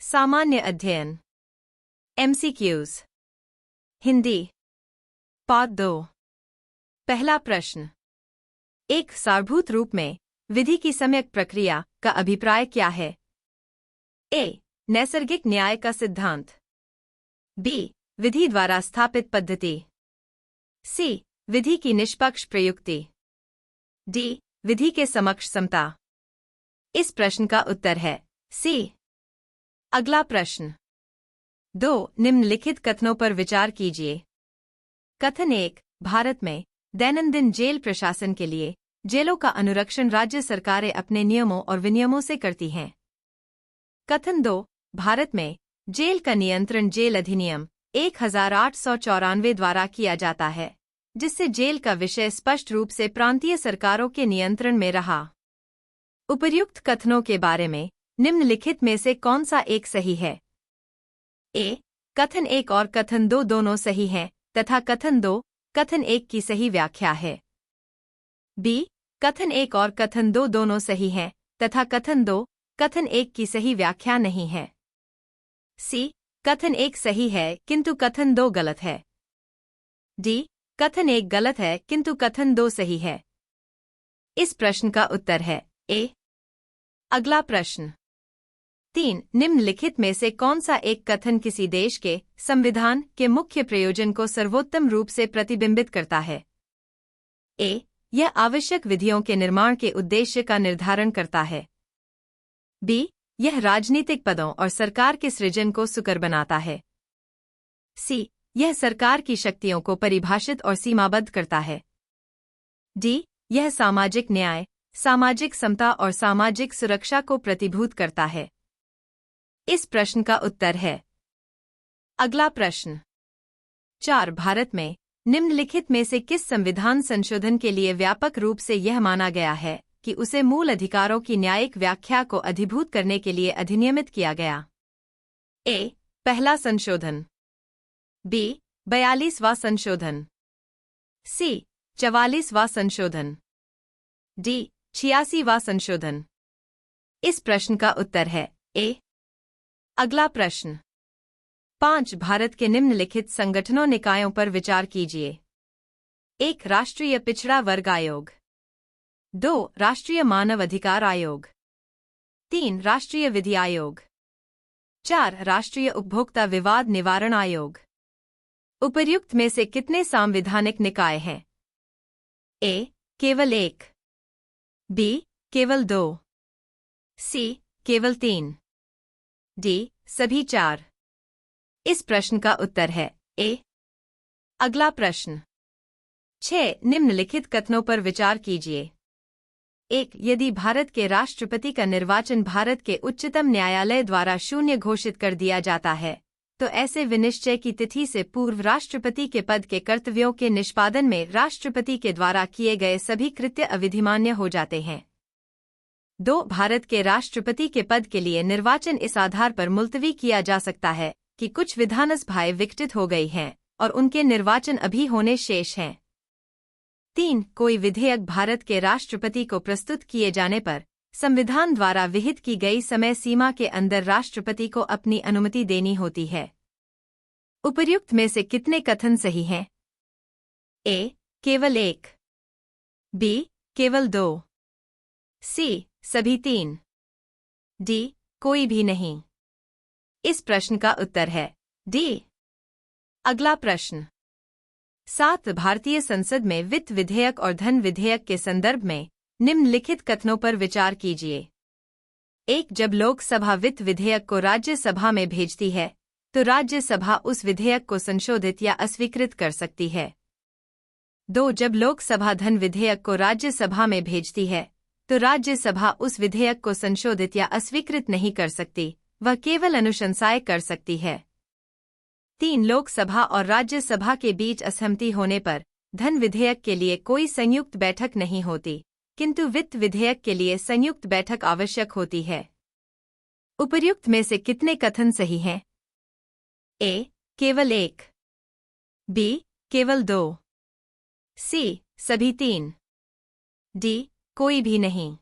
सामान्य अध्ययन MCQs Hindi part 2 पहला प्रश्न। एक सारभूत रूप में विधि की सम्यक प्रक्रिया का अभिप्राय क्या है? A. नैसर्गिक न्याय का सिद्धांत। B. विधि द्वारा स्थापित पद्धति। C. विधि की निष्पक्ष प्रयुक्ति। D. विधि के समक्ष समता। इस प्रश्न का उत्तर है C। अगला प्रश्न। 2 निम्नलिखित कथनों पर विचार कीजिए। कथन 1। भारत में दैनंदिन जेल प्रशासन के लिए जेलों का अनुरक्षण राज्य सरकारें अपने नियमों और विनियमों से करती हैं। कथन 2। भारत में जेल का नियंत्रण जेल अधिनियम 1894 द्वारा किया जाता है, जिससे जेल का विषय स्पष्ट रूप से प्रांतीय सरकारों के नियंत्रण में रहा। उपर्युक्त कथनों के बारे में निम्नलिखित में से कौन सा एक सही है? A. कथन 1 और कथन 2 दोनों सही हैं तथा कथन 2 कथन 1 की सही व्याख्या है। B. कथन 1 और कथन 2 दोनों सही हैं तथा कथन 2 कथन 1 की सही व्याख्या नहीं है। C. कथन 1 सही है किंतु कथन 2 गलत है। D. कथन 1 गलत है किंतु कथन 2 सही है। इस प्रश्न का उत्तर है A। अगला प्रश्न। 3 निम्नलिखित में से कौन सा एक कथन किसी देश के संविधान के मुख्य प्रयोजन को सर्वोत्तम रूप से प्रतिबिंबित करता है? A. यह आवश्यक विधियों के निर्माण के उद्देश्य का निर्धारण करता है। B. यह राजनीतिक पदों और सरकार के सृजन को सुकर बनाता है। C. यह सरकार की शक्तियों को परिभाषित और सीमाबद्ध करता है। D. यह सामाजिक न्याय, सामाजिक समता और सामाजिक सुरक्षा को प्रतिभूत करता है। इस प्रश्न का उत्तर है। अगला प्रश्न। 4 भारत में निम्नलिखित में से किस संविधान संशोधन के लिए व्यापक रूप से यह माना गया है कि उसे मूल अधिकारों की न्यायिक व्याख्या को अधिभूत करने के लिए अधिनियमित किया गया? A. पहला संशोधन। B. 42वां संशोधन। C. 44वां संशोधन। D. 86वां संशोधन। इस प्रश्न का उत्तर है A। अगला प्रश्न। 5 भारत के निम्नलिखित संगठनों निकायों पर विचार कीजिए। 1 राष्ट्रीय पिछड़ा वर्ग आयोग। 2 राष्ट्रीय मानव अधिकार आयोग। 3 राष्ट्रीय विधि आयोग। 4 राष्ट्रीय उपभोक्ता विवाद निवारण आयोग। उपर्युक्त में से कितने सांविधानिक निकाय हैं? A. केवल 1। B. केवल 2। C. केवल 3। D. सभी 4। इस प्रश्न का उत्तर है A। अगला प्रश्न। 6 निम्नलिखित कथनों पर विचार कीजिए। 1 यदि भारत के राष्ट्रपति का निर्वाचन भारत के उच्चतम न्यायालय द्वारा शून्य घोषित कर दिया जाता है, तो ऐसे विनिश्चय की तिथि से पूर्व राष्ट्रपति के पद के कर्तव्यों के निष्पादन में राष्ट्रपति के द्वारा किए गए सभी कृत्य अविधिमान्य हो जाते हैं। 2 भारत के राष्ट्रपति के पद के लिए निर्वाचन इस आधार पर मुलतवी किया जा सकता है कि कुछ विधानसभाएं विघटित हो गई हैं और उनके निर्वाचन अभी होने शेष हैं। 3 कोई विधेयक भारत के राष्ट्रपति को प्रस्तुत किए जाने पर संविधान द्वारा विहित की गई समय सीमा के अंदर राष्ट्रपति को अपनी अनुमति देनी होती है। उपर्युक्त में से कितने कथन सही हैं? A. केवल 1। B. केवल 2। C. सभी 3। D. कोई भी नहीं। इस प्रश्न का उत्तर है D। अगला प्रश्न। 7 भारतीय संसद में वित्त विधेयक और धन विधेयक के संदर्भ में निम्नलिखित कथनों पर विचार कीजिए। 1 जब लोकसभा वित्त विधेयक को राज्यसभा में भेजती है, तो राज्यसभा उस विधेयक को संशोधित या अस्वीकृत कर सकती है। 2 जब लोकसभा धन विधेयक को राज्यसभा में भेजती है, तो राज्यसभा उस विधेयक को संशोधित या अस्वीकृत नहीं कर सकती, वह केवल अनुशंसाएं कर सकती है। 3 लोकसभा और राज्यसभा के बीच असहमति होने पर धन विधेयक के लिए कोई संयुक्त बैठक नहीं होती, किंतु वित्त विधेयक के लिए संयुक्त बैठक आवश्यक होती है। उपर्युक्त में से कितने कथन सही हैं? A. केवल 1। B. केवल 2। C. सभी 3। D. कोई भी नहीं।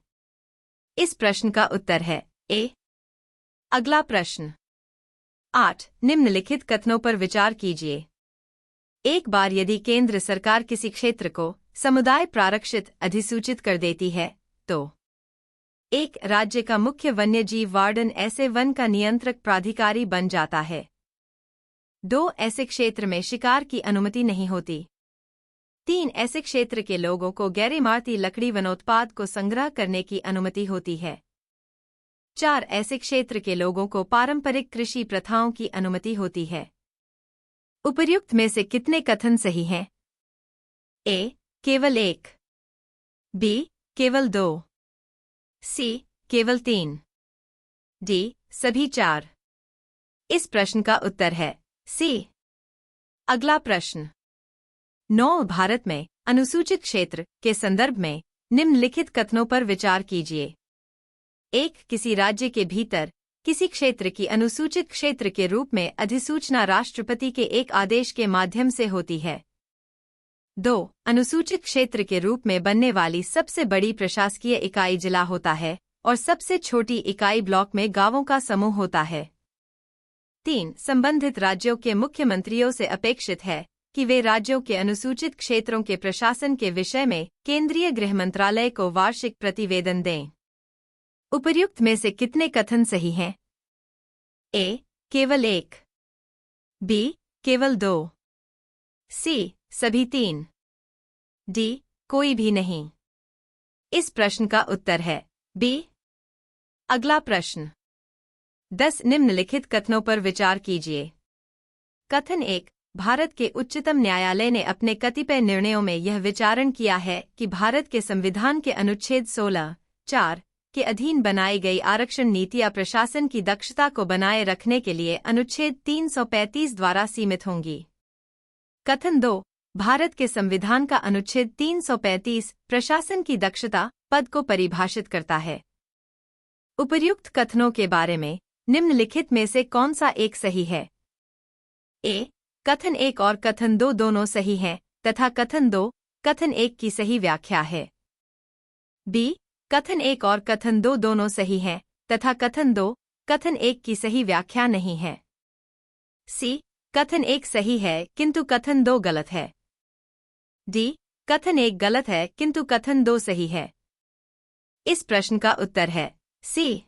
इस प्रश्न का उत्तर है A। अगला प्रश्न। 8 निम्नलिखित कथनों पर विचार कीजिए। एक बार यदि केंद्र सरकार किसी क्षेत्र को समुदाय प्रारक्षित अधिसूचित कर देती है तो एक राज्य का मुख्य वन्यजीव वार्डन ऐसे वन का नियंत्रक प्राधिकारी बन जाता है। 2 ऐसे क्षेत्र में शिकार की अनुमति नहीं होती। 3 ऐसे क्षेत्र के लोगों को गैर-इमारती लकड़ी वनोत्पाद को संग्रह करने की अनुमति होती है। 4 ऐसे क्षेत्र के लोगों को पारंपरिक कृषि प्रथाओं की अनुमति होती है। उपर्युक्त में से कितने कथन सही हैं? ए. केवल 1, बी. केवल 2, सी. केवल 3, डी. सभी 4। इस प्रश्न का उत्तर है सी। अगला प्रश्न 9 भारत में अनुसूचित क्षेत्र के संदर्भ में निम्नलिखित कथनों पर विचार कीजिए। 1 किसी राज्य के भीतर किसी क्षेत्र की अनुसूचित क्षेत्र के रूप में अधिसूचना राष्ट्रपति के एक आदेश के माध्यम से होती है। 2 अनुसूचित क्षेत्र के रूप में बनने वाली सबसे बड़ी प्रशासकीय इकाई जिला होता है और सबसे छोटी इकाई ब्लॉक में गांवों का समूह होता है। 3 संबंधित राज्यों के मुख्यमंत्रियों से अपेक्षित है कि वे राज्यों के अनुसूचित क्षेत्रों के प्रशासन के विषय में केंद्रीय गृह मंत्रालय को वार्षिक प्रतिवेदन दें। उपर्युक्त में से कितने कथन सही हैं? ए. केवल 1, बी. केवल 2, सी. सभी 3, डी. कोई भी नहीं। इस प्रश्न का उत्तर है बी। अगला प्रश्न 10 निम्नलिखित कथनों पर विचार कीजिए। कथन 1 भारत के उच्चतम न्यायालय ने अपने कतिपय निर्णयों में यह विचारण किया है कि भारत के संविधान के अनुच्छेद 16(4) के अधीन बनाई गई आरक्षण नीतियां प्रशासन की दक्षता को बनाए रखने के लिए अनुच्छेद 335 द्वारा सीमित होंगी। कथन 2 भारत के संविधान का अनुच्छेद 335 प्रशासन की दक्षता पद को परिभाषित करता है। उपर्युक्त कथनों के बारे में निम्नलिखित में से कौन सा एक सही है? ए. कथन 1 और कथन 2 दोनों सही हैं तथा कथन 2 कथन 1 की सही व्याख्या है। बी. कथन 1 और कथन 2 दोनों सही हैं तथा कथन 2 कथन 1 की सही व्याख्या नहीं है। सी. कथन 1 सही है किंतु कथन 2 गलत है। डी. कथन 1 गलत है किंतु कथन 2 सही है। इस प्रश्न का उत्तर है सी।